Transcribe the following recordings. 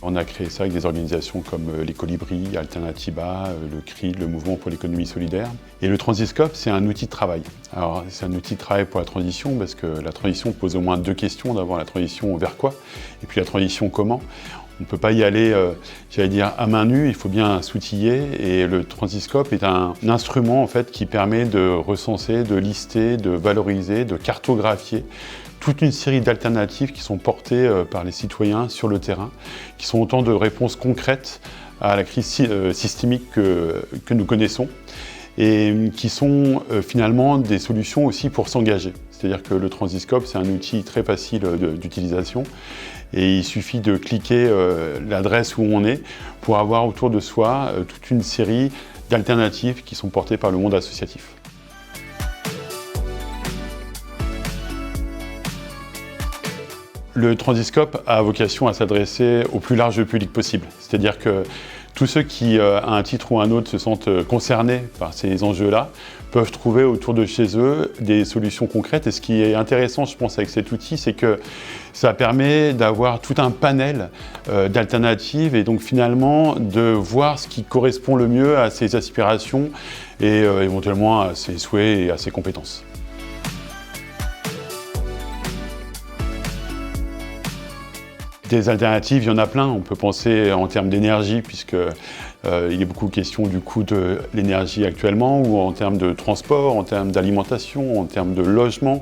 On a créé ça avec des organisations comme les Colibris, Alternatiba, le CRID, le Mouvement pour l'économie solidaire. Et le Transiscope, c'est un outil de travail. Alors, c'est un outil de travail pour la transition parce que la transition pose au moins deux questions. D'abord, la transition vers quoi? Et puis la transition comment? On ne peut pas y aller, j'allais dire, à main nue, il faut bien s'outiller. Et le Transiscope est un instrument en fait, qui permet de recenser, de lister, de valoriser, de cartographier toute une série d'alternatives qui sont portées par les citoyens sur le terrain, qui sont autant de réponses concrètes à la crise systémique que nous connaissons et qui sont finalement des solutions aussi pour s'engager. C'est-à-dire que le Transiscope, c'est un outil très facile d'utilisation et il suffit de cliquer l'adresse où on est pour avoir autour de soi toute une série d'alternatives qui sont portées par le monde associatif. Le Transiscope a vocation à s'adresser au plus large public possible. C'est-à-dire que tous ceux qui, à un titre ou à un autre, se sentent concernés par ces enjeux-là peuvent trouver autour de chez eux des solutions concrètes. Et ce qui est intéressant, je pense, avec cet outil, c'est que ça permet d'avoir tout un panel d'alternatives et donc finalement de voir ce qui correspond le mieux à ses aspirations et éventuellement à ses souhaits et à ses compétences. Des alternatives, il y en a plein. On peut penser en termes d'énergie, puisque il est beaucoup question du coût de l'énergie actuellement, ou en termes de transport, en termes d'alimentation, en termes de logement,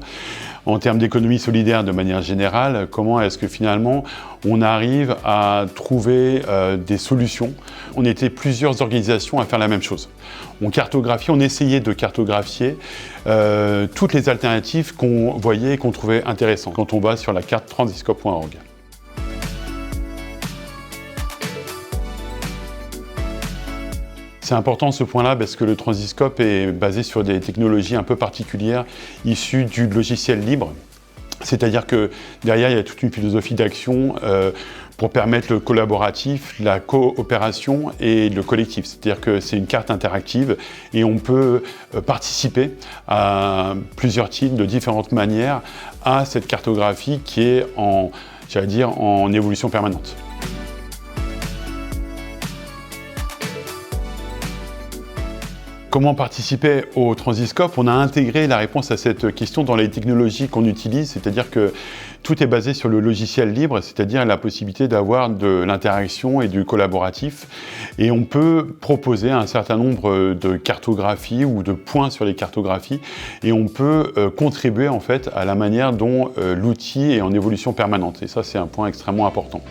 en termes d'économie solidaire de manière générale. Comment est-ce que finalement on arrive à trouver des solutions? On était plusieurs organisations à faire la même chose. On essayait de cartographier toutes les alternatives qu'on voyait et qu'on trouvait intéressantes quand on va sur la carte transiscope.org. C'est important ce point-là parce que le Transiscope est basé sur des technologies un peu particulières issues du logiciel libre. C'est-à-dire que derrière, il y a toute une philosophie d'action pour permettre le collaboratif, la coopération et le collectif. C'est-à-dire que c'est une carte interactive et on peut participer à plusieurs titres de différentes manières à cette cartographie qui est en évolution permanente. Comment participer au Transiscope? On a intégré la réponse à cette question dans les technologies qu'on utilise, c'est-à-dire que tout est basé sur le logiciel libre, c'est-à-dire la possibilité d'avoir de l'interaction et du collaboratif. Et on peut proposer un certain nombre de cartographies ou de points sur les cartographies et on peut contribuer en fait à la manière dont l'outil est en évolution permanente. Et ça, c'est un point extrêmement important.